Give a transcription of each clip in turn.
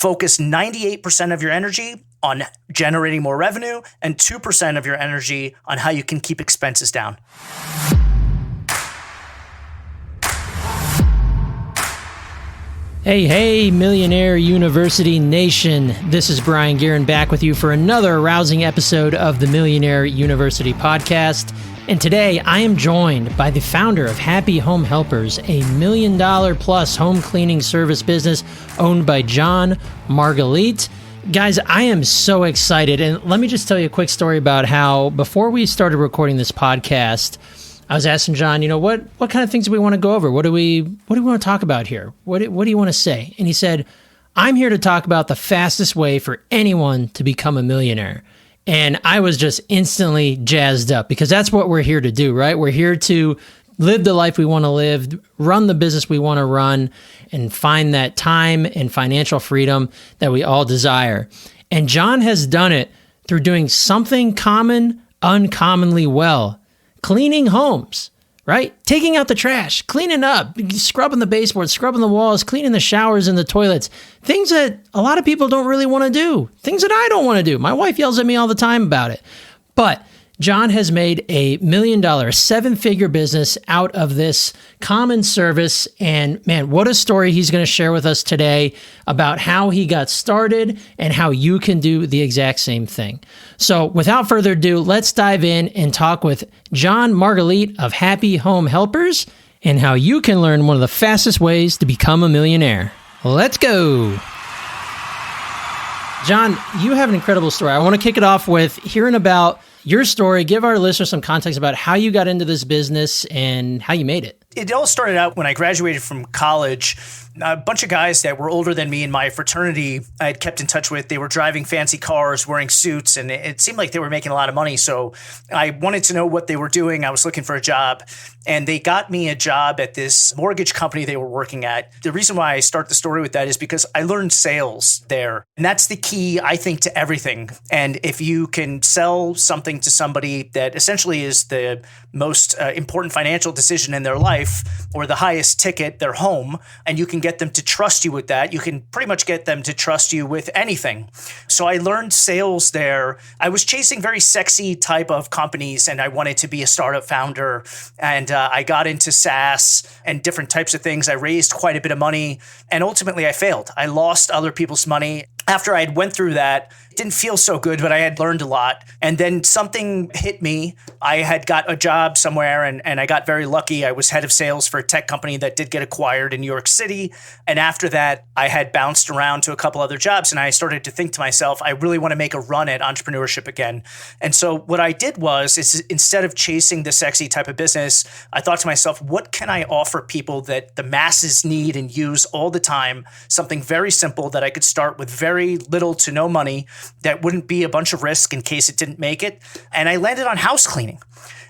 Focus 98% of your energy on generating more revenue and 2% of your energy on how you can keep expenses down. Hey, Millionaire University Nation. This is Brien Gearin back with you for another rousing episode of the Millionaire University podcast. And today I am joined by the founder of Happy Home Helpers, a $1 million plus home cleaning service business owned by Jon Margalit. Guys, I am so excited. And let me just tell you a quick story about how before we started recording this podcast, I was asking Jon, what kind of things do we want to go over? What do we want to talk about here? What do you want to say? And he said, I'm here to talk about the fastest way for anyone to become a millionaire. And I was just instantly jazzed up because that's what we're here to do, right? We're here to live the life we want to live, run the business we want to run, and find that time and financial freedom that we all desire. And Jon has done it through doing something common, uncommonly well. Cleaning homes, right? Taking out the trash, cleaning up, scrubbing the baseboards, scrubbing the walls, cleaning the showers and the toilets. Things that a lot of people don't really want to do. Things that I don't want to do. My wife yells at me all the time about it. But Jon has made a $1 million, 7-figure business out of this common service. And man, what a story he's going to share with us today about how he got started and how you can do the exact same thing. So without further ado, let's dive in and talk with Jon Margalit of Happy Home Helpers and how you can learn one of the fastest ways to become a millionaire. Let's go. Jon, you have an incredible story. I want to kick it off with hearing about your story. Give our listeners some context about how you got into this business and how you made it. It all started out when I graduated from college. A bunch of guys that were older than me in my fraternity I had kept in touch with. They were driving fancy cars, wearing suits, and it seemed like they were making a lot of money. So I wanted to know what they were doing. I was looking for a job, and they got me a job at this mortgage company they were working at. The reason why I start the story with that is because I learned sales there. And that's the key, I think, to everything. And if you can sell something to somebody that essentially is the most important financial decision in their life, or the highest ticket, their home, and you can get them to trust you with that, you can pretty much get them to trust you with anything. So I learned sales there. I was chasing very sexy type of companies, and I wanted to be a startup founder. And I got into SaaS and different types of things. I raised quite a bit of money, and ultimately I failed. I lost other people's money. After I had went through that, it didn't feel so good, but I had learned a lot. And then something hit me. I had got a job somewhere, and I got very lucky. I was head of sales for a tech company that did get acquired in New York City. And after that, I had bounced around to a couple other jobs, and I started to think to myself, I really want to make a run at entrepreneurship again. And so what I did was, instead of chasing the sexy type of business, I thought to myself, what can I offer people that the masses need and use all the time? Something very simple that I could start with very little to no money, that wouldn't be a bunch of risk in case it didn't make it. And I landed on house cleaning.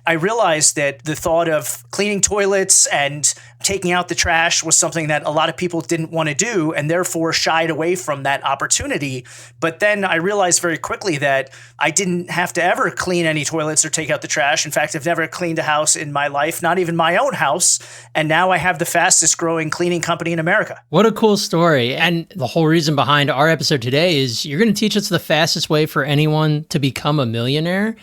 I realized that the thought of cleaning toilets and taking out the trash was something that a lot of people didn't want to do and therefore shied away from that opportunity. But then I realized very quickly that I didn't have to ever clean any toilets or take out the trash. In fact, I've never cleaned a house in my life, not even my own house. And now I have the fastest growing cleaning company in America. What a cool story. And the whole reason behind our episode today is you're going to teach us the fastest way for anyone to become a millionaire.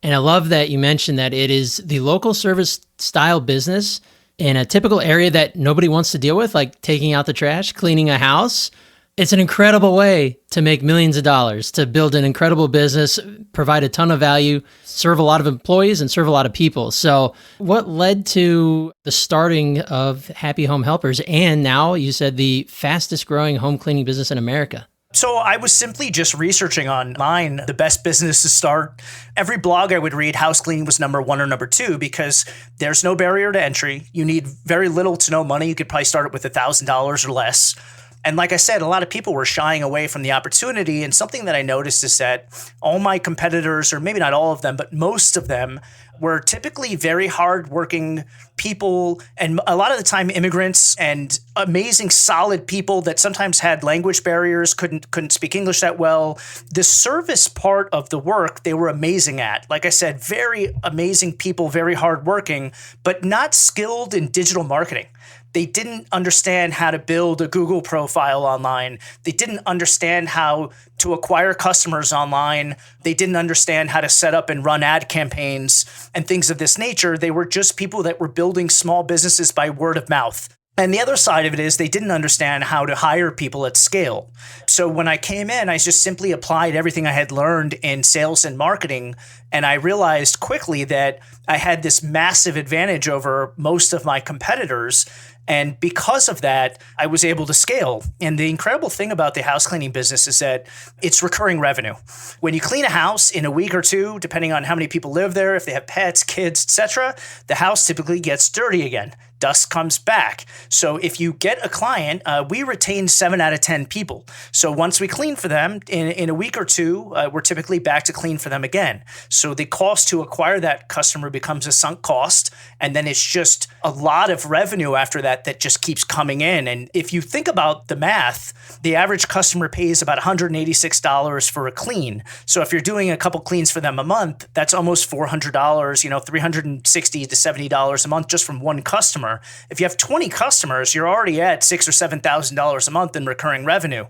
And I love that you mentioned that it is the local service style business in a typical area that nobody wants to deal with, like taking out the trash, cleaning a house. It's an incredible way to make millions of dollars, to build an incredible business, provide a ton of value, serve a lot of employees, and serve a lot of people. So what led to the starting of Happy Home Helpers and now you said the fastest growing home cleaning business in America? So I was simply just researching online the best business to start. Every blog I would read, house cleaning was number 1 or number 2 because there's no barrier to entry. You need very little to no money. You could probably start it with $1,000 or less. And like I said, a lot of people were shying away from the opportunity. And something that I noticed is that all my competitors, or maybe not all of them, but most of them were typically very hardworking people, and a lot of the time immigrants and amazing, solid people that sometimes had language barriers, couldn't speak English that well. The service part of the work they were amazing at. Like I said, very amazing people, very hardworking, but not skilled in digital marketing. They didn't understand how to build a Google profile online. They didn't understand how to acquire customers online. They didn't understand how to set up and run ad campaigns and things of this nature. They were just people that were building small businesses by word of mouth. And the other side of it is they didn't understand how to hire people at scale. So when I came in, I just simply applied everything I had learned in sales and marketing. And I realized quickly that I had this massive advantage over most of my competitors. And because of that, I was able to scale. And the incredible thing about the house cleaning business is that it's recurring revenue. When you clean a house in a week or two, depending on how many people live there, if they have pets, kids, etc., the house typically gets dirty again. Dust comes back. So if you get a client, we retain 7 out of 10 people. So once we clean for them, in a week or two, we're typically back to clean for them again. So the cost to acquire that customer becomes a sunk cost. And then it's just a lot of revenue after that just keeps coming in. And if you think about the math, the average customer pays about $186 for a clean. So if you're doing a couple cleans for them a month, that's almost $400, $360 to $70 a month just from one customer. If you have 20 customers, you're already at $6,000 or $7,000 a month in recurring revenue.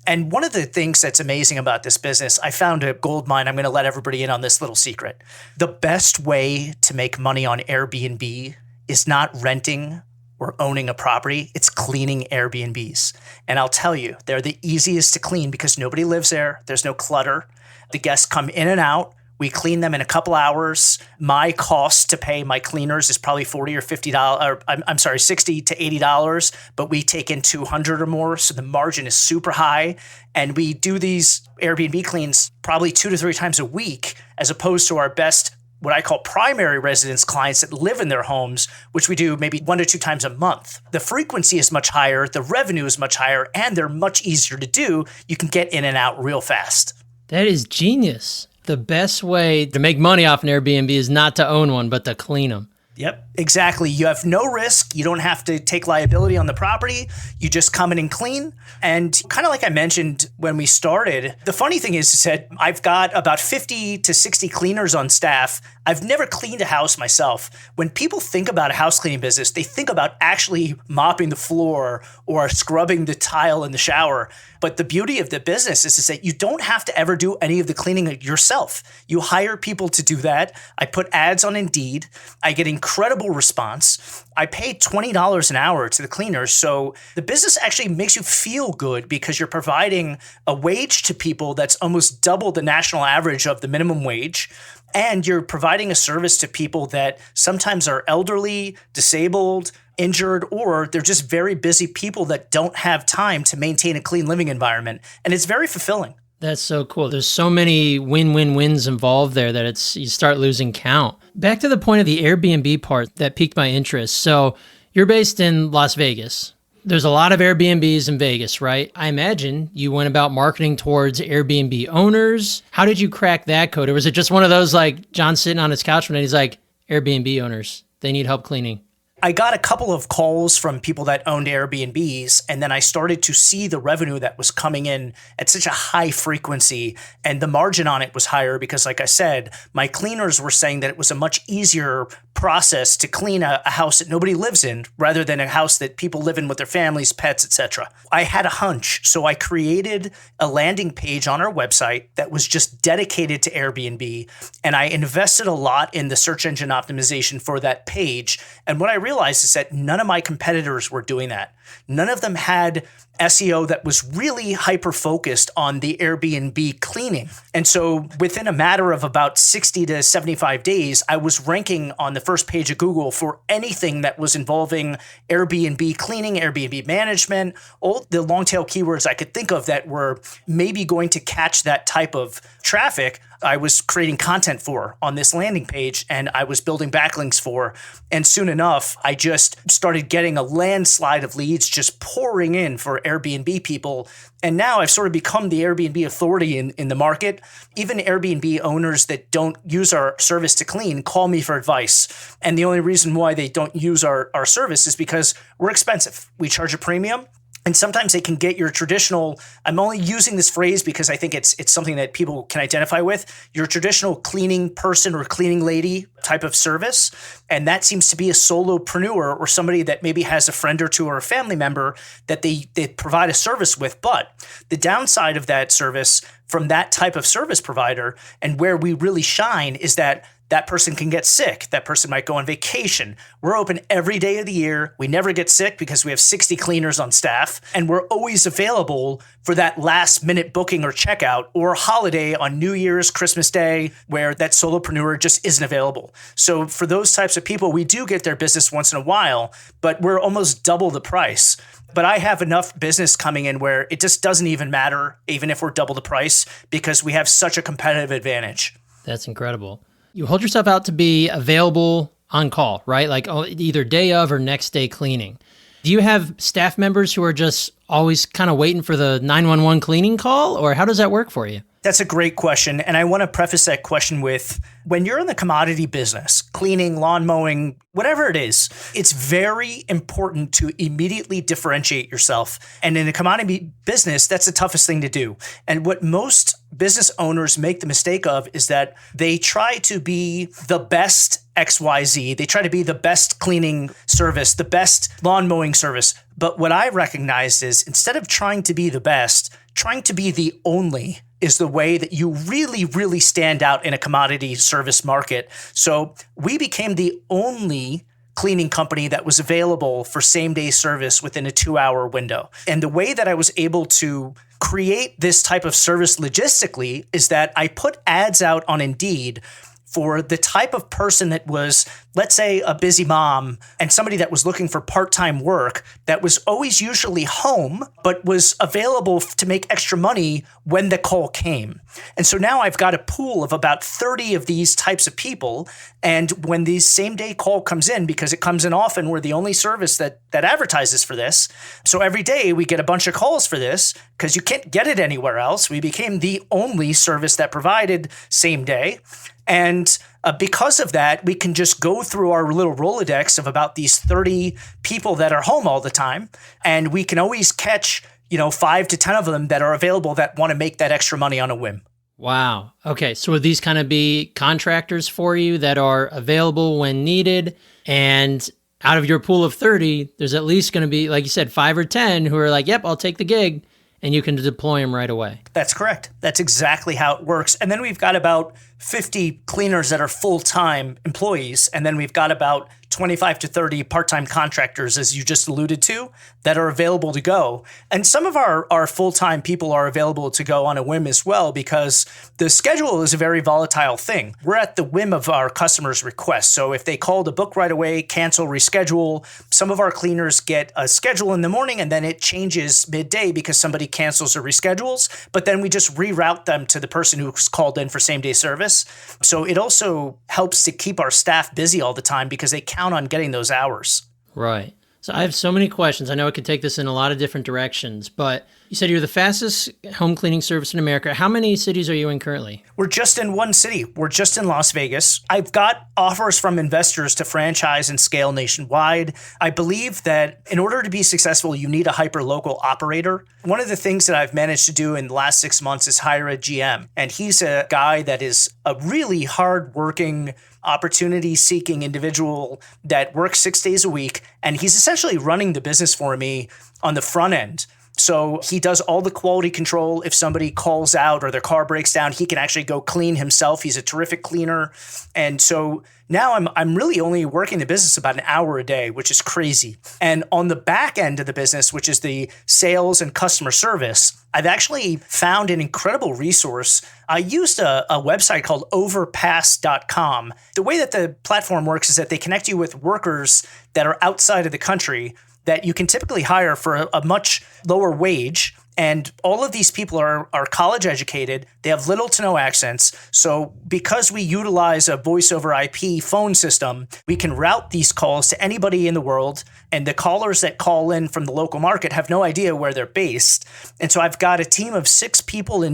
And one of the things that's amazing about this business, I found a gold mine. I'm going to let everybody in on this little secret. The best way to make money on Airbnb is not renting or owning a property. It's cleaning Airbnbs. And I'll tell you, they're the easiest to clean because nobody lives there. There's no clutter. The guests come in and out. We clean them in a couple hours. My cost to pay my cleaners is probably $40 or $50, or I'm sorry, $60 to $80, but we take in 200 or more. So the margin is super high. And we do these Airbnb cleans probably 2 to 3 times a week, as opposed to our best, what I call primary residence clients that live in their homes, which we do maybe 1 to 2 times a month. The frequency is much higher, the revenue is much higher, and they're much easier to do. You can get in and out real fast. That is genius. The best way to make money off an Airbnb is not to own one, but to clean them. Yep, exactly. You have no risk. You don't have to take liability on the property. You just come in and clean. And kind of like I mentioned when we started, the funny thing is that I've got about 50 to 60 cleaners on staff. I've never cleaned a house myself. When people think about a house cleaning business, they think about actually mopping the floor or scrubbing the tile in the shower. But the beauty of the business is that you don't have to ever do any of the cleaning yourself. You hire people to do that. I put ads on Indeed. I get incredible response. I pay $20 an hour to the cleaners. So the business actually makes you feel good because you're providing a wage to people that's almost double the national average of the minimum wage. And you're providing a service to people that sometimes are elderly, disabled, injured, or they're just very busy people that don't have time to maintain a clean living environment. And it's very fulfilling. That's so cool. There's so many win-win-wins involved there that you start losing count. Back to the point of the Airbnb part that piqued my interest. So you're based in Las Vegas. There's a lot of Airbnbs in Vegas, right? I imagine you went about marketing towards Airbnb owners. How did you crack that code? Or was it just one of those like John sitting on his couch one day, he's like, Airbnb owners, they need help cleaning? I got a couple of calls from people that owned Airbnbs, and then I started to see the revenue that was coming in at such a high frequency, and the margin on it was higher because, like I said, my cleaners were saying that it was a much easier process to clean a house that nobody lives in rather than a house that people live in with their families, pets, etc. I had a hunch, so I created a landing page on our website that was just dedicated to Airbnb, and I invested a lot in the search engine optimization for that page. And what I realized is that none of my competitors were doing that. None of them had SEO that was really hyper-focused on the Airbnb cleaning. And so within a matter of about 60 to 75 days, I was ranking on the first page of Google for anything that was involving Airbnb cleaning, Airbnb management, all the long tail keywords I could think of that were maybe going to catch that type of traffic. I was creating content for on this landing page, and I was building backlinks for. And soon enough, I just started getting a landslide of leads just pouring in for Airbnb people. And now I've sort of become the Airbnb authority in the market. Even Airbnb owners that don't use our service to clean call me for advice. And the only reason why they don't use our service is because we're expensive. We charge a premium. And sometimes they can get your traditional, I'm only using this phrase because I think it's something that people can identify with, your traditional cleaning person or cleaning lady type of service. And that seems to be a solopreneur or somebody that maybe has a friend or two or a family member that they provide a service with. But the downside of that service from that type of service provider and where we really shine is that that person can get sick. That person might go on vacation. We're open every day of the year. We never get sick because we have 60 cleaners on staff, and we're always available for that last minute booking or checkout or holiday on New Year's, Christmas Day, where that solopreneur just isn't available. So for those types of people, we do get their business once in a while, but we're almost double the price. But I have enough business coming in where it just doesn't even matter, even if we're double the price, because we have such a competitive advantage. That's incredible. You hold yourself out to be available on call, right? Like either day of or next day cleaning. Do you have staff members who are just always kind of waiting for the 911 cleaning call, or how does that work for you? That's a great question. And I want to preface that question with, when you're in the commodity business, cleaning, lawn mowing, whatever it is, it's very important to immediately differentiate yourself. And in a commodity business, that's the toughest thing to do. And what most business owners make the mistake of is that they try to be the best XYZ. They try to be the best cleaning service, the best lawn mowing service. But what I recognized is, instead of trying to be the best, trying to be the only is the way that you really, really stand out in a commodity service market. So we became the only cleaning company that was available for same-day service within a 2-hour window. And the way that I was able to create this type of service logistically is that I put ads out on Indeed for the type of person that was, let's say, a busy mom and somebody that was looking for part-time work that was always usually home, but was available to make extra money when the call came. And so now I've got a pool of about 30 of these types of people. And when the same day call comes in, because it comes in often, we're the only service that advertises for this. So every day we get a bunch of calls for this because you can't get it anywhere else. We became the only service that provided same day. And because of that, we can just go through our little Rolodex of about these 30 people that are home all the time. And we can always catch, 5 to 10 of them that are available that want to make that extra money on a whim. Wow. Okay. So would these kind of be contractors for you that are available when needed? And out of your pool of 30, there's at least going to be, like you said, 5 or 10 who are like, yep, I'll take the gig. And you can deploy them right away. That's correct. That's exactly how it works. And then we've got about 50 cleaners that are full-time employees. And then we've got about 25 to 30 part-time contractors, as you just alluded to, that are available to go. And some of our full-time people are available to go on a whim as well, because the schedule is a very volatile thing. We're at the whim of our customers' requests. So if they call to book right away, cancel, reschedule, some of our cleaners get a schedule in the morning and then it changes midday because somebody cancels or reschedules, but then we just reroute them to the person who's called in for same-day service. So it also helps to keep our staff busy all the time because they count on getting those hours. Right. So I have so many questions. I know I could take this in a lot of different directions, but you said you're the fastest home cleaning service in America. How many cities are you in currently? We're just in one city. We're just in Las Vegas. I've got offers from investors to franchise and scale nationwide. I believe that in order to be successful, you need a hyper-local operator. One of the things that I've managed to do in the last 6 months is hire a GM. And he's a guy that is a really hard-working, opportunity-seeking individual that works 6 days a week. And he's essentially running the business for me on the front end. So he does all the quality control. If somebody calls out or their car breaks down, he can actually go clean himself. He's a terrific cleaner. And so now I'm really only working the business about an hour a day, which is crazy. And on the back end of the business, which is the sales and customer service, I've actually found an incredible resource. I used a website called overpass.com. The way that the platform works is that they connect you with workers that are outside of the country that you can typically hire for a much lower wage. And all of these people are college educated. They have little to no accents. So because we utilize a voice over IP phone system, we can route these calls to anybody in the world. And the callers that call in from the local market have no idea where they're based. And so I've got a team of 6 people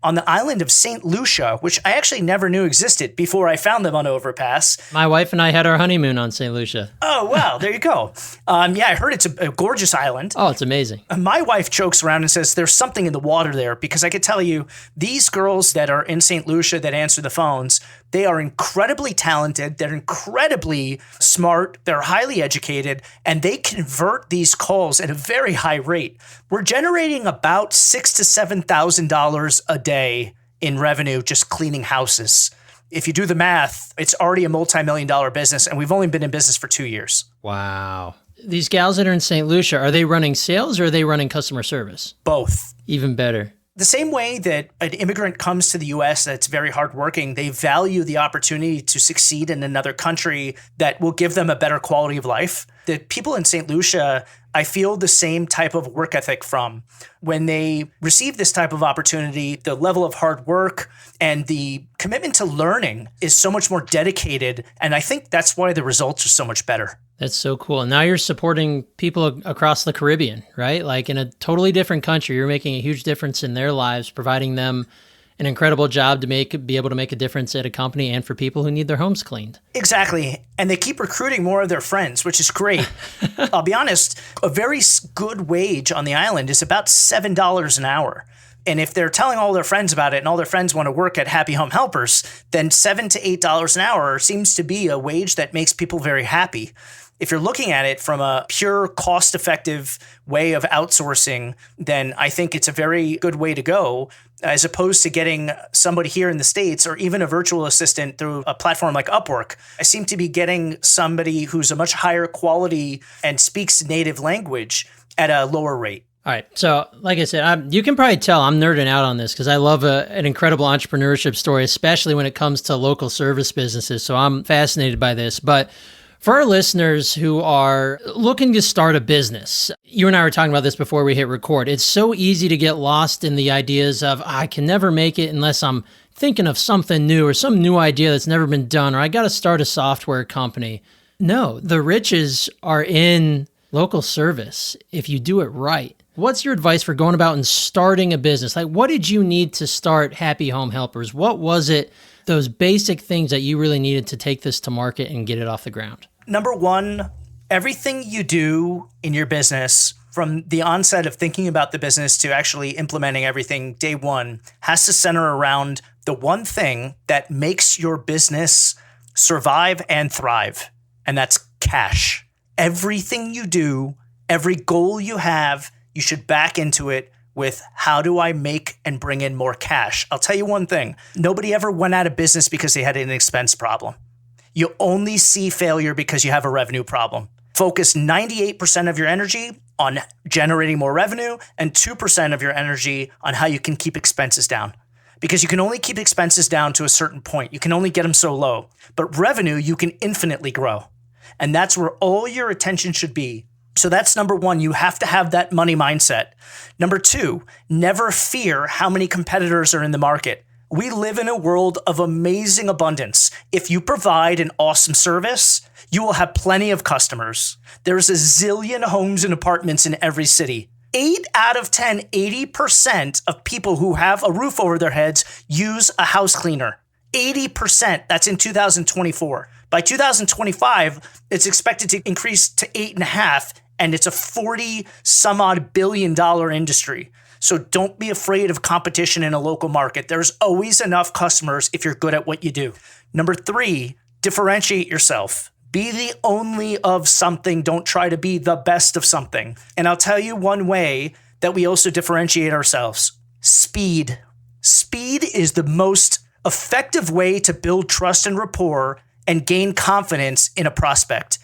on the island of St. Lucia, which I actually never knew existed before I found them on Overpass. My wife and I had our honeymoon on St. Lucia. Oh, wow. There you go. Yeah, I heard it's a gorgeous island. Oh, it's amazing. My wife jokes around and says there's something in the water there, because I could tell you these girls that are in St. Lucia that answer the phones, they are incredibly talented. They're incredibly smart. They're highly educated, and they convert these calls at a very high rate. We're generating about $6,000 to $7,000 a day in revenue just cleaning houses. If you do the math, it's already a multi-million-dollar business, and we've only been in business for 2 years. Wow. These gals that are in St. Lucia, are they running sales or are they running customer service? Both. Even better. The same way that an immigrant comes to the U.S. that's very hardworking, they value the opportunity to succeed in another country that will give them a better quality of life. The people in St. Lucia, I feel the same type of work ethic from. When they receive this type of opportunity, the level of hard work and the commitment to learning is so much more dedicated. And I think that's why the results are so much better. That's so cool. And now you're supporting people across the Caribbean, right? Like in a totally different country, you're making a huge difference in their lives, providing them an incredible job to be able to make a difference at a company and for people who need their homes cleaned. Exactly. And they keep recruiting more of their friends, which is great. I'll be honest, a very good wage on the island is about $7 an hour. And if they're telling all their friends about it and all their friends want to work at Happy Home Helpers, then $7 to $8 an hour seems to be a wage that makes people very happy. If you're looking at it from a pure cost-effective way of outsourcing, then I think it's a very good way to go, as opposed to getting somebody here in the States or even a virtual assistant through a platform like Upwork. I seem to be getting somebody who's a much higher quality and speaks native language at a lower rate. All right. So like I said, you can probably tell I'm nerding out on this because I love an incredible entrepreneurship story, especially when it comes to local service businesses. So I'm fascinated by this. But for our listeners who are looking to start a business, you and I were talking about this before we hit record. It's so easy to get lost in the ideas of, I can never make it unless I'm thinking of something new or some new idea that's never been done, or I got to start a software company. No, the riches are in local service if you do it right. What's your advice for going about and starting a business? Like, what did you need to start Happy Home Helpers? What was it, those basic things that you really needed to take this to market and get it off the ground? Number one, everything you do in your business, from the onset of thinking about the business to actually implementing everything day one, has to center around the one thing that makes your business survive and thrive, and that's cash. Everything you do, every goal you have, you should back into it with, how do I make and bring in more cash? I'll tell you one thing. Nobody ever went out of business because they had an expense problem. You only see failure because you have a revenue problem. Focus 98% of your energy on generating more revenue and 2% of your energy on how you can keep expenses down. Because you can only keep expenses down to a certain point. You can only get them so low. But revenue, you can infinitely grow. And that's where all your attention should be. So that's number one. You have to have that money mindset. Number two, never fear how many competitors are in the market. We live in a world of amazing abundance. If you provide an awesome service, you will have plenty of customers. There's a zillion homes and apartments in every city. 8 out of 10, 80% of people who have a roof over their heads use a house cleaner. 80%. That's in 2024. By 2025, it's expected to increase to 8.5, and it's a 40 some odd billion dollar industry. So don't be afraid of competition in a local market. There's always enough customers if you're good at what you do. Number three, differentiate yourself. Be the only of something. Don't try to be the best of something. And I'll tell you one way that we also differentiate ourselves. Speed. Speed is the most effective way to build trust and rapport and gain confidence in a prospect.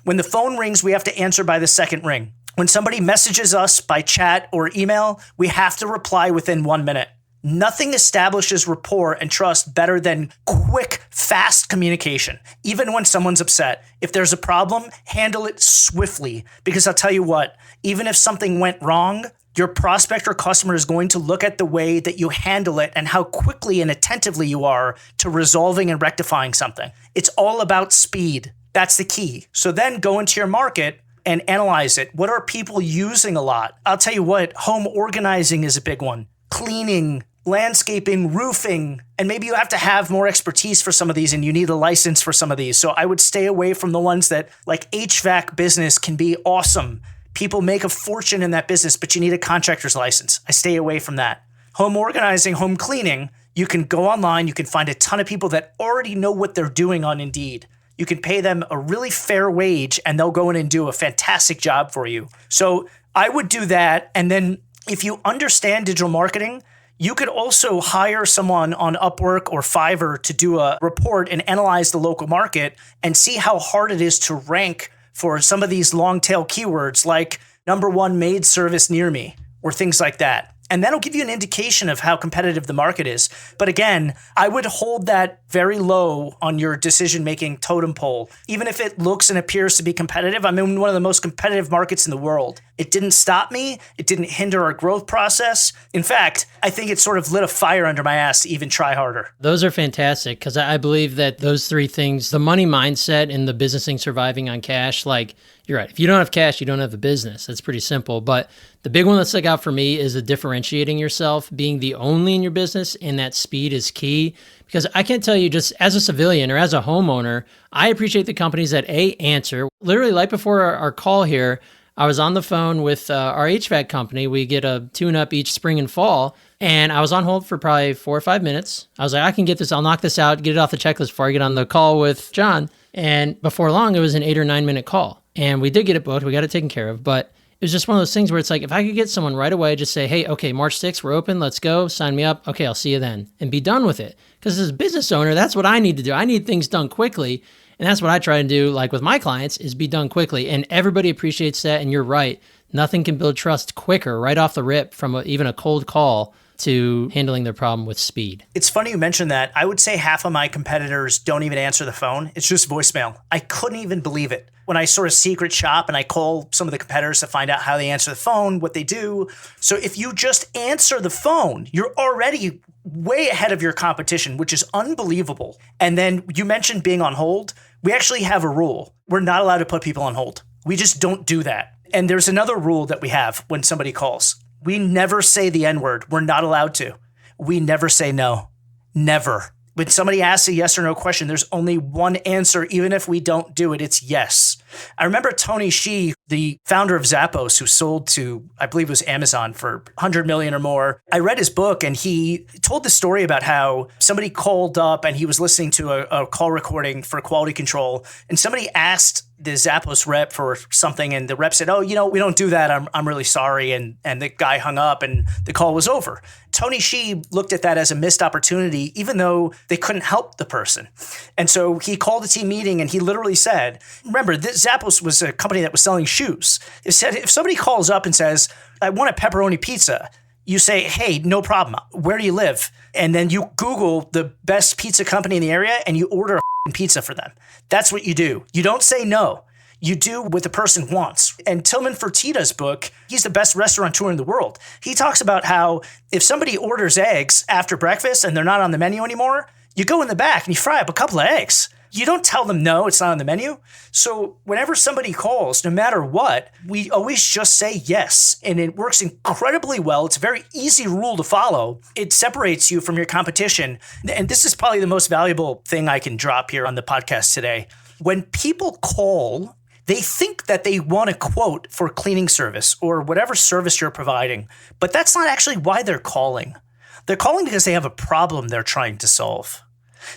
When the phone rings, we have to answer by the second ring. When somebody messages us by chat or email, we have to reply within 1 minute. Nothing establishes rapport and trust better than quick, fast communication. Even when someone's upset, if there's a problem, handle it swiftly. Because I'll tell you what, even if something went wrong, Your prospect or customer is going to look at the way that you handle it and how quickly and attentively you are to resolving and rectifying something. It's all about speed. That's the key. So then go into your market and analyze it. What are people using a lot? I'll tell you what, home organizing is a big one. Cleaning, landscaping, roofing, and maybe you have to have more expertise for some of these and you need a license for some of these. So I would stay away from the ones that, like HVAC business can be awesome. People make a fortune in that business, but you need a contractor's license. I stay away from that. Home organizing, home cleaning, you can go online, you can find a ton of people that already know what they're doing on Indeed. You can pay them a really fair wage and they'll go in and do a fantastic job for you. So I would do that. And then if you understand digital marketing, you could also hire someone on Upwork or Fiverr to do a report and analyze the local market and see how hard it is to rank for some of these long tail keywords like #1 maid service near me or things like that. And that'll give you an indication of how competitive the market is. But again, I would hold that very low on your decision-making totem pole. Even if it looks and appears to be competitive, I'm in one of the most competitive markets in the world. It didn't stop me. It didn't hinder our growth process. In fact, I think it sort of lit a fire under my ass to even try harder. Those are fantastic because I believe that those three things, the money mindset and the business thing surviving on cash, like you're right. If you don't have cash, you don't have a business. That's pretty simple. But the big one that stuck out for me is the differentiating yourself, being the only in your business, and that speed is key. Because I can tell you, just as a civilian or as a homeowner, I appreciate the companies that answer. Literally, right before our call here, I was on the phone with our HVAC company. We get a tune-up each spring and fall. And I was on hold for probably 4 or 5 minutes. I was like, I can get this. I'll knock this out, get it off the checklist before I get on the call with Jon. And before long, it was an 8 or 9 minute call. And we did get it booked. We got it taken care of. But it was just one of those things where it's like, if I could get someone right away, just say, hey, okay, March 6th, we're open. Let's go. Sign me up. Okay, I'll see you then. And be done with it. Because as a business owner, that's what I need to do. I need things done quickly. And that's what I try to do, like with my clients, is be done quickly. And everybody appreciates that. And you're right. Nothing can build trust quicker right off the rip from even a cold call to handling their problem with speed. It's funny you mentioned that. I would say half of my competitors don't even answer the phone. It's just voicemail. I couldn't even believe it. When I sort of secret shop and I call some of the competitors to find out how they answer the phone, what they do. So if you just answer the phone, you're already way ahead of your competition, which is unbelievable. And then you mentioned being on hold. We actually have a rule. We're not allowed to put people on hold. We just don't do that. And there's another rule that we have when somebody calls. We never say the N-word. We're not allowed to. We never say no. Never. When somebody asks a yes or no question, there's only one answer. Even if we don't do it, it's yes. I remember Tony Hsieh, the founder of Zappos, who sold to, I believe it was Amazon for $100 million or more. I read his book and he told the story about how somebody called up and he was listening to a call recording for quality control. And somebody asked the Zappos rep for something and the rep said, oh, we don't do that. I'm really sorry. And the guy hung up and the call was over. Tony Hsieh looked at that as a missed opportunity, even though they couldn't help the person. And so he called a team meeting and he literally said, remember, Zappos was a company that was selling shoes. It said, if somebody calls up and says, I want a pepperoni pizza, you say, hey, no problem. Where do you live? And then you Google the best pizza company in the area and you order a pizza for them. That's what you do. You don't say no. You do what the person wants. And Tillman Fertitta's book, he's the best restaurateur in the world. He talks about how if somebody orders eggs after breakfast and they're not on the menu anymore, you go in the back and you fry up a couple of eggs. You don't tell them, no, it's not on the menu. So whenever somebody calls, no matter what, we always just say yes. And it works incredibly well. It's a very easy rule to follow. It separates you from your competition. And this is probably the most valuable thing I can drop here on the podcast today. When people call, they think that they want a quote for cleaning service or whatever service you're providing, but that's not actually why they're calling. They're calling because they have a problem they're trying to solve.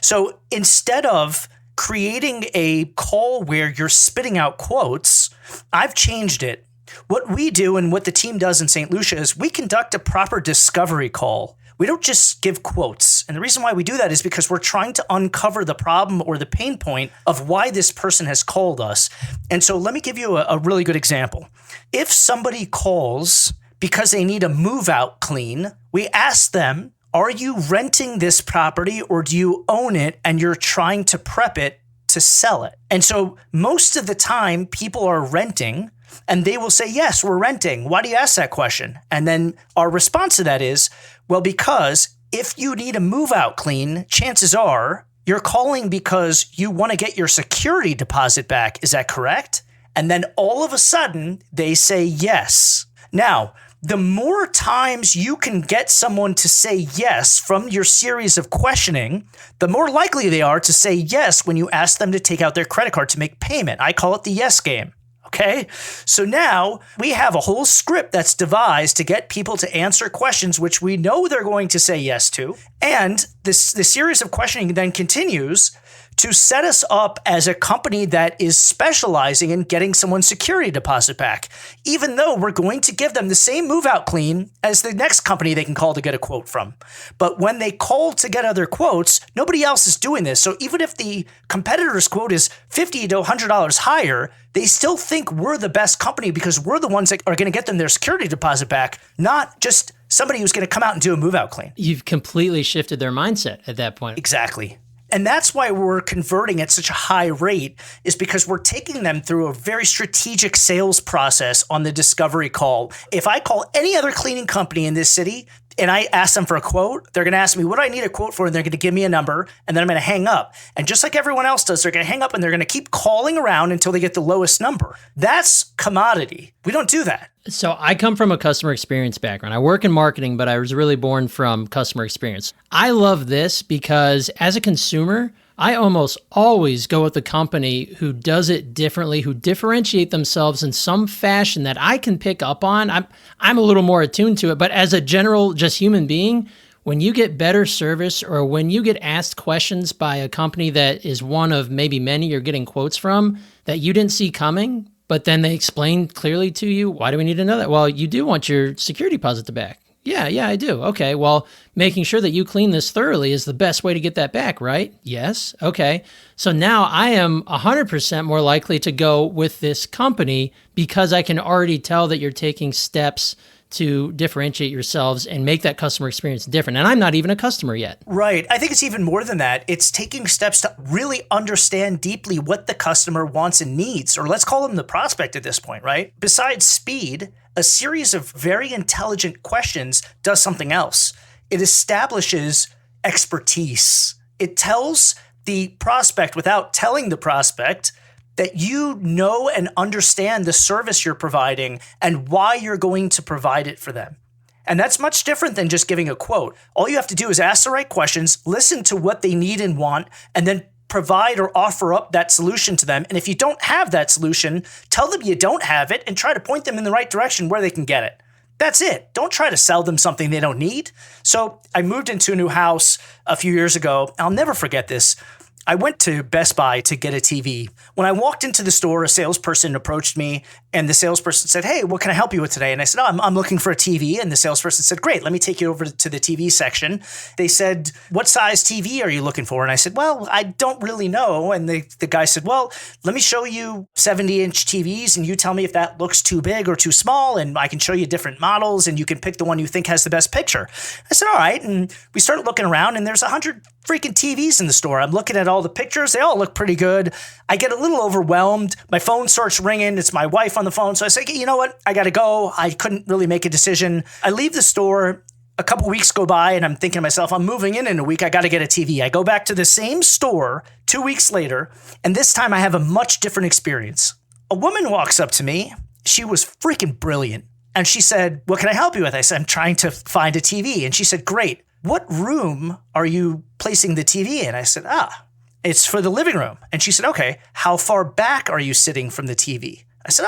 So instead of creating a call where you're spitting out quotes, I've changed it. What we do and what the team does in St. Lucia is we conduct a proper discovery call. We don't just give quotes. And the reason why we do that is because we're trying to uncover the problem or the pain point of why this person has called us. And so let me give you a really good example. If somebody calls because they need a move out clean, we ask them, are you renting this property or do you own it and you're trying to prep it to sell it? And so most of the time people are renting And they will say, yes, we're renting. Why do you ask that question? And then our response to that is, well, because if you need a move out clean, chances are you're calling because you want to get your security deposit back. Is that correct? And then all of a sudden they say yes. Now, the more times you can get someone to say yes from your series of questioning, the more likely they are to say yes when you ask them to take out their credit card to make payment. I call it the yes game. Okay, so now we have a whole script that's devised to get people to answer questions which we know they're going to say yes to. And the series of questioning then continues to set us up as a company that is specializing in getting someone's security deposit back, even though we're going to give them the same move out clean as the next company they can call to get a quote from. But when they call to get other quotes, nobody else is doing this. So even if the competitor's quote is $50 to $100 higher, they still think we're the best company because we're the ones that are going to get them their security deposit back, not just somebody who's going to come out and do a move out clean. You've completely shifted their mindset at that point. Exactly. And that's why we're converting at such a high rate, is because we're taking them through a very strategic sales process on the discovery call. If I call any other cleaning company in this city and I ask them for a quote, they're going to ask me what do I need a quote for, and they're going to give me a number, and then I'm going to hang up. And just like everyone else does, they're going to hang up and they're going to keep calling around until they get the lowest number. That's commodity. We don't do that. So I come from a customer experience background. I work in marketing, but I was really born from customer experience. I love this because as a consumer, I almost always go with the company who does it differently, who differentiate themselves in some fashion that I can pick up on. I'm a little more attuned to it, but as a general just human being, when you get better service or when you get asked questions by a company that is one of maybe many you're getting quotes from that you didn't see coming, but then they explain clearly to you, why do we need to know that? Well, you do want your security deposit back. Yeah, I do. Okay, well, making sure that you clean this thoroughly is the best way to get that back, right? Yes. Okay. So now I am 100% more likely to go with this company because I can already tell that you're taking steps to differentiate yourselves and make that customer experience different. And I'm not even a customer yet. Right. I think it's even more than that. It's taking steps to really understand deeply what the customer wants and needs, or let's call them the prospect at this point, right? Besides speed, a series of very intelligent questions does something else. It establishes expertise. It tells the prospect without telling the prospect that you know and understand the service you're providing and why you're going to provide it for them. And that's much different than just giving a quote. All you have to do is ask the right questions, listen to what they need and want, and then provide or offer up that solution to them. And if you don't have that solution, tell them you don't have it and try to point them in the right direction where they can get it. That's it. Don't try to sell them something they don't need. So I moved into a new house a few years ago. I'll never forget this. I went to Best Buy to get a TV. When I walked into the store, a salesperson approached me and the salesperson said, "Hey, what can I help you with today?" And I said, I'm looking for a TV. And the salesperson said, "Great, let me take you over to the TV section." They said, "What size TV are you looking for?" And I said, "Well, I don't really know." And the guy said, "Well, let me show you 70-inch TVs and you tell me if that looks too big or too small, and I can show you different models and you can pick the one you think has the best picture." I said, "All right." And we started looking around and there's 100 freaking TVs in the store. I'm looking at all the pictures. They all look pretty good. I get a little overwhelmed. My phone starts ringing. It's my wife on the phone. So I say, "You know what? I got to go." I couldn't really make a decision. I leave the store. A couple weeks go by and I'm thinking to myself, I'm moving in a week. I got to get a TV. I go back to the same store 2 weeks later, and this time I have a much different experience. A woman walks up to me. She was freaking brilliant. And she said, "What can I help you with?" I said, "I'm trying to find a TV." And she said, "Great. What room are you placing the TV in?" I said, "It's for the living room." And she said, "Okay, how far back are you sitting from the TV?" I said,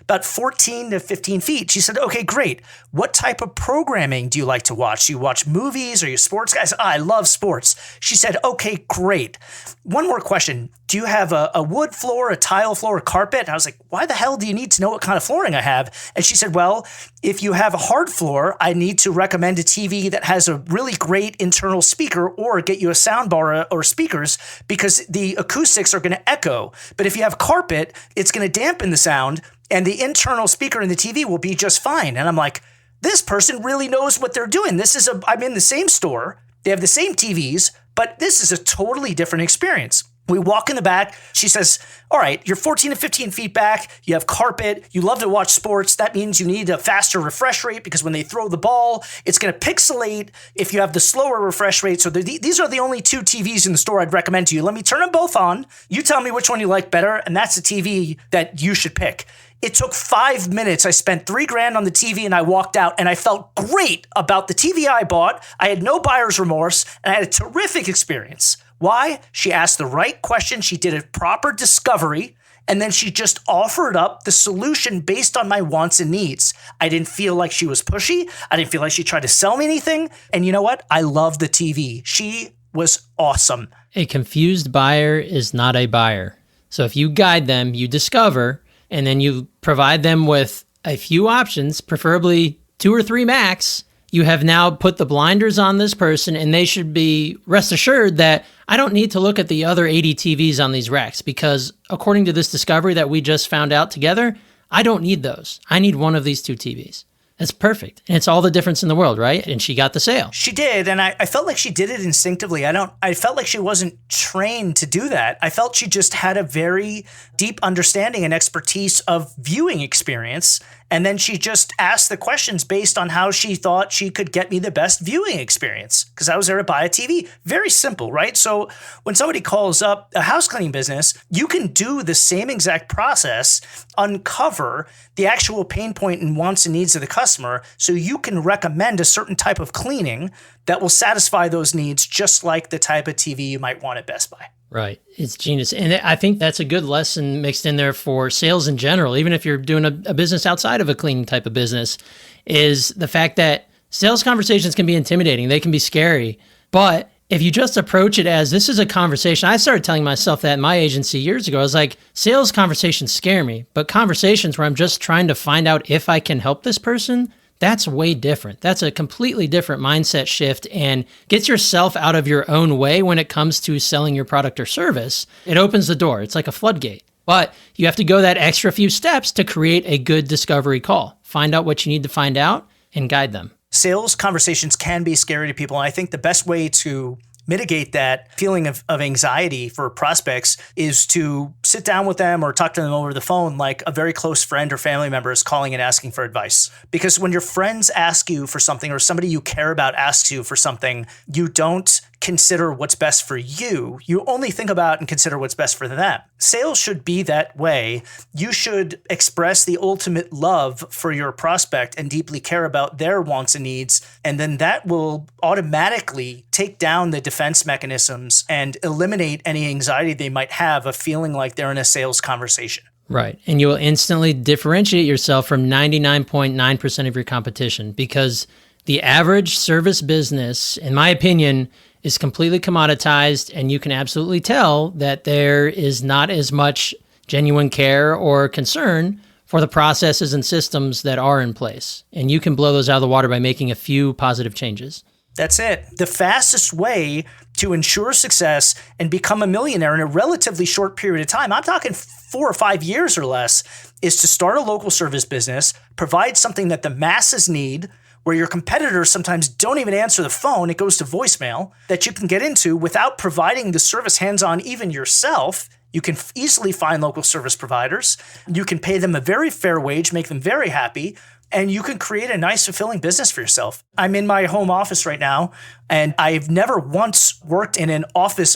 "About 14 to 15 feet. She said, "Okay, great. What type of programming do you like to watch? Do you watch movies? Are you a sports guy?" I said, "I love sports." She said, "Okay, great. One more question. Do you have a wood floor, a tile floor, a carpet?" And I was like, "Why the hell do you need to know what kind of flooring I have?" And she said, "Well, if you have a hard floor, I need to recommend a TV that has a really great internal speaker or get you a sound bar or speakers because the acoustics are going to echo. But if you have carpet, it's going to dampen the sound and the internal speaker in the TV will be just fine." And I'm like, this person really knows what they're doing. I'm in the same store. They have the same TVs, but this is a totally different experience. We walk in the back. She says, all right, you're 14 to 15 feet back. You have carpet. You love to watch sports. That means you need a faster refresh rate because when they throw the ball, it's going to pixelate if you have the slower refresh rate. So these are the only two TVs in the store I'd recommend to you. Let me turn them both on. You tell me which one you like better, and that's the TV that you should pick. It took 5 minutes. I spent $3,000 on the TV and I walked out and I felt great about the TV I bought. I had no buyer's remorse and I had a terrific experience. Why? She asked the right question. She did a proper discovery, and then she just offered up the solution based on my wants and needs. I didn't feel like she was pushy. I didn't feel like she tried to sell me anything. And you know what? I love the TV. She was awesome. A confused buyer is not a buyer. So if you guide them, you discover, and then you provide them with a few options, preferably 2 or 3 max, you have now put the blinders on this person, and they should be rest assured that I don't need to look at the other 80 TVs on these racks because according to this discovery that we just found out together, I don't need those. I need one of these 2 TVs. That's perfect. And it's all the difference in the world, right? And she got the sale. She did. And I felt like she did it instinctively. I felt like she wasn't trained to do that. I felt she just had a very deep understanding and expertise of viewing experience. And then she just asked the questions based on how she thought she could get me the best viewing experience because I was there to buy a TV. Very simple, right? So when somebody calls up a house cleaning business, you can do the same exact process, uncover the actual pain point and wants and needs of the customer so you can recommend a certain type of cleaning that will satisfy those needs just like the type of TV you might want at Best Buy. Right. It's genius. And I think that's a good lesson mixed in there for sales in general, even if you're doing a business outside of a cleaning type of business, is the fact that sales conversations can be intimidating. They can be scary. But if you just approach it as this is a conversation, I started telling myself that in my agency years ago. I was like, sales conversations scare me, but conversations where I'm just trying to find out if I can help this person, that's way different. That's a completely different mindset shift and gets yourself out of your own way when it comes to selling your product or service. It opens the door. It's like a floodgate. But you have to go that extra few steps to create a good discovery call. Find out what you need to find out and guide them. Sales conversations can be scary to people. And I think the best way to mitigate that feeling of anxiety for prospects is to sit down with them or talk to them over the phone like a very close friend or family member is calling and asking for advice. Because when your friends ask you for something or somebody you care about asks you for something, you don't consider what's best for you. You only think about and consider what's best for them. Sales should be that way. You should express the ultimate love for your prospect and deeply care about their wants and needs. And then that will automatically take down the defense mechanisms and eliminate any anxiety they might have of feeling like they're in a sales conversation. Right. And you will instantly differentiate yourself from 99.9% of your competition because the average service business, in my opinion, is completely commoditized, and you can absolutely tell that there is not as much genuine care or concern for the processes and systems that are in place. And you can blow those out of the water by making a few positive changes. That's it. The fastest way to ensure success and become a millionaire in a relatively short period of time, I'm talking 4 or 5 years or less, is to start a local service business, provide something that the masses need, where your competitors sometimes don't even answer the phone, it goes to voicemail, that you can get into without providing the service hands-on even yourself. You can easily find local service providers. You can pay them a very fair wage, make them very happy, and you can create a nice, fulfilling business for yourself. I'm in my home office right now, and I've never once worked in an office.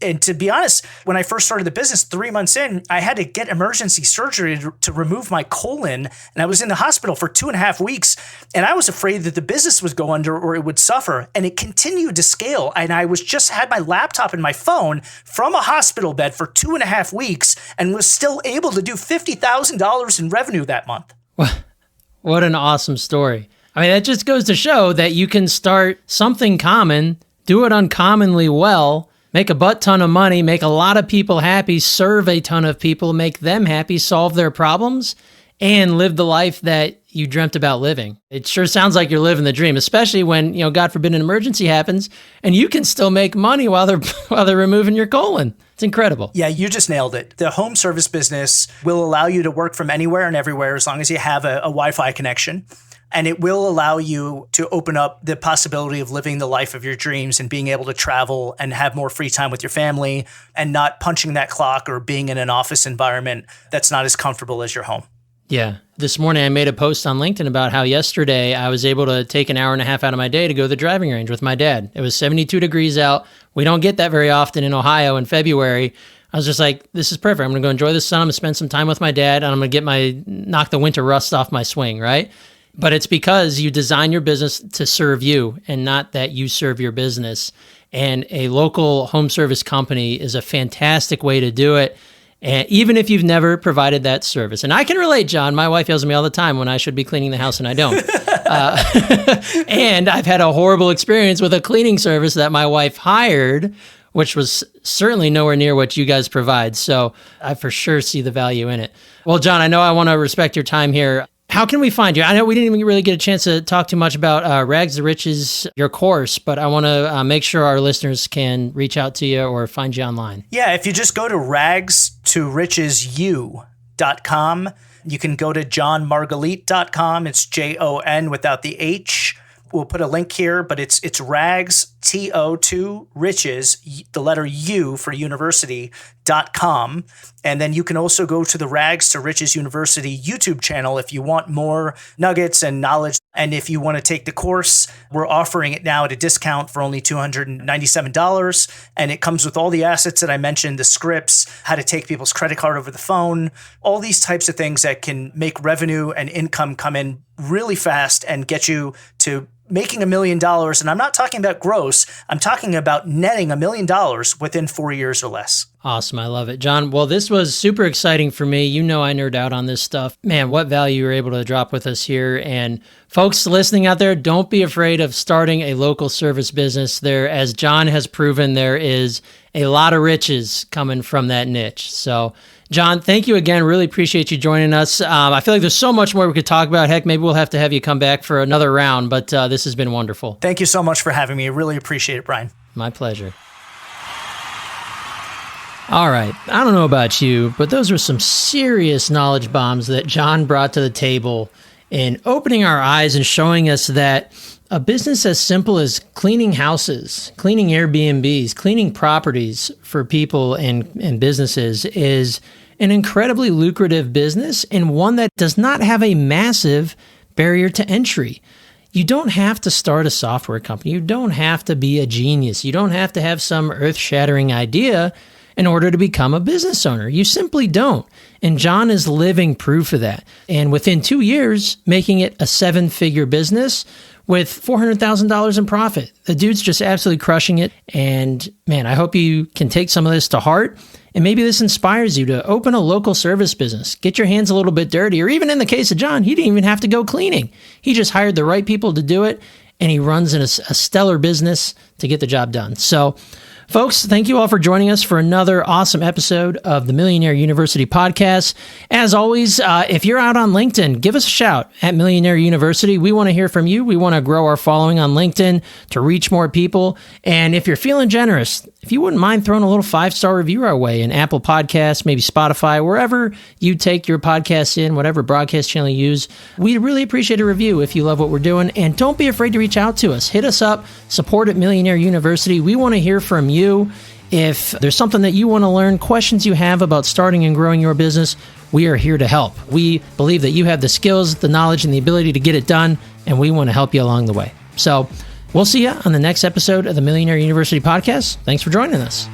And to be honest, when I first started the business 3 months in, I had to get emergency surgery to remove my colon. And I was in the hospital for 2.5 weeks. And I was afraid that the business would go under or it would suffer. And it continued to scale. And I had my laptop and my phone from a hospital bed for 2.5 weeks and was still able to do $50,000 in revenue that month. What an awesome story. I mean, that just goes to show that you can start something common, do it uncommonly well, make a butt ton of money, make a lot of people happy, serve a ton of people, make them happy, solve their problems, and live the life that you dreamt about living. It sure sounds like you're living the dream, especially when, God forbid an emergency happens and you can still make money while they're removing your colon. It's incredible. Yeah, you just nailed it. The home service business will allow you to work from anywhere and everywhere as long as you have a Wi-Fi connection. And it will allow you to open up the possibility of living the life of your dreams and being able to travel and have more free time with your family and not punching that clock or being in an office environment that's not as comfortable as your home. Yeah. This morning I made a post on LinkedIn about how yesterday I was able to take an hour and a half out of my day to go to the driving range with my dad. It was 72 degrees out. We don't get that very often in Ohio in February. I was just like, this is perfect. I'm going to go enjoy the sun. I'm going to spend some time with my dad, and I'm going to knock the winter rust off my swing, right? But it's because you design your business to serve you and not that you serve your business. And a local home service company is a fantastic way to do it. And even if you've never provided that service. And I can relate, John. My wife yells at me all the time when I should be cleaning the house and I don't. And I've had a horrible experience with a cleaning service that my wife hired, which was certainly nowhere near what you guys provide. So I for sure see the value in it. Well, John, I know I want to respect your time here. How can we find you? I know we didn't even really get a chance to talk too much about Rags to Riches, your course, but I want to make sure our listeners can reach out to you or find you online. Yeah, if you just go to ragstorichesyou.com, you can go to jonmargalit.com. It's Jon without the H. We'll put a link here, but it's rags, TO2 riches, the letter U for university.com. And then you can also go to the Rags to Riches University YouTube channel if you want more nuggets and knowledge. And if you want to take the course, we're offering it now at a discount for only $297. And it comes with all the assets that I mentioned, the scripts, how to take people's credit card over the phone, all these types of things that can make revenue and income come in really fast and get you to making $1 million. And I'm not talking about gross. I'm talking about netting $1 million within 4 years or less. Awesome. I love it. John, well, this was super exciting for me. You know I nerd out on this stuff. Man, what value you were able to drop with us here. And folks listening out there, don't be afraid of starting a local service business. There, as John has proven, there is a lot of riches coming from that niche. So, John, thank you again. Really appreciate you joining us. I feel like there's so much more we could talk about. Heck, maybe we'll have to have you come back for another round, but this has been wonderful. Thank you so much for having me. I really appreciate it, Brien. My pleasure. All right. I don't know about you, but those were some serious knowledge bombs that John brought to the table in opening our eyes and showing us that a business as simple as cleaning houses, cleaning Airbnbs, cleaning properties for people and businesses is an incredibly lucrative business and one that does not have a massive barrier to entry. You don't have to start a software company. You don't have to be a genius. You don't have to have some earth-shattering idea in order to become a business owner. You simply don't. And John is living proof of that. And within 2 years, making it a 7-figure business with $400,000 in profit. The dude's just absolutely crushing it. And man, I hope you can take some of this to heart. And maybe this inspires you to open a local service business, get your hands a little bit dirty, or even in the case of John, he didn't even have to go cleaning. He just hired the right people to do it, and he runs a stellar business to get the job done. So, folks, thank you all for joining us for another awesome episode of the Millionaire University podcast. As always, if you're out on LinkedIn, give us a shout at Millionaire University. We want to hear from you. We want to grow our following on LinkedIn to reach more people. And if you're feeling generous, if you wouldn't mind throwing a little 5-star review our way in Apple Podcasts, maybe Spotify, wherever you take your podcasts in, whatever broadcast channel you use, we'd really appreciate a review if you love what we're doing. And don't be afraid to reach out to us. Hit us up, support at Millionaire University. We want to hear from you. If there's something that you want to learn, questions you have about starting and growing your business, we are here to help. We believe that you have the skills, the knowledge, and the ability to get it done, and we want to help you along the way. So we'll see you on the next episode of the Millionaire University podcast. Thanks for joining us.